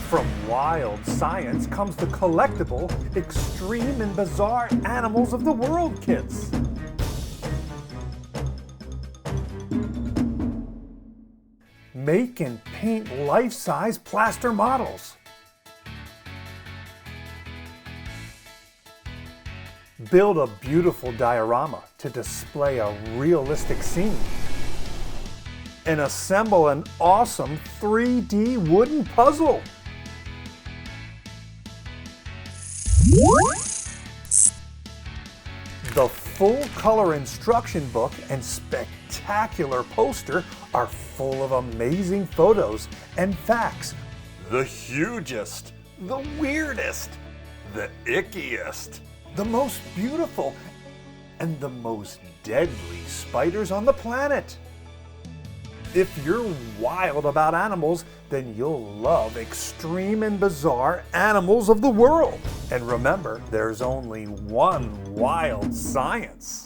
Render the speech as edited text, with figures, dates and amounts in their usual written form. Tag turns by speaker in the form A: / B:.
A: From wild science comes the collectible, extreme and bizarre animals of the world kits. Make and paint life-size plaster models. Build a beautiful diorama to display a realistic scene. And assemble an awesome 3D wooden puzzle. The full color instruction book and spectacular poster are full of amazing photos and facts. The hugest, the weirdest, the ickiest, the most beautiful, and the most deadly spiders on the planet. If you're wild about animals, then you'll love extreme and bizarre animals of the world. And remember, there's only one wild science.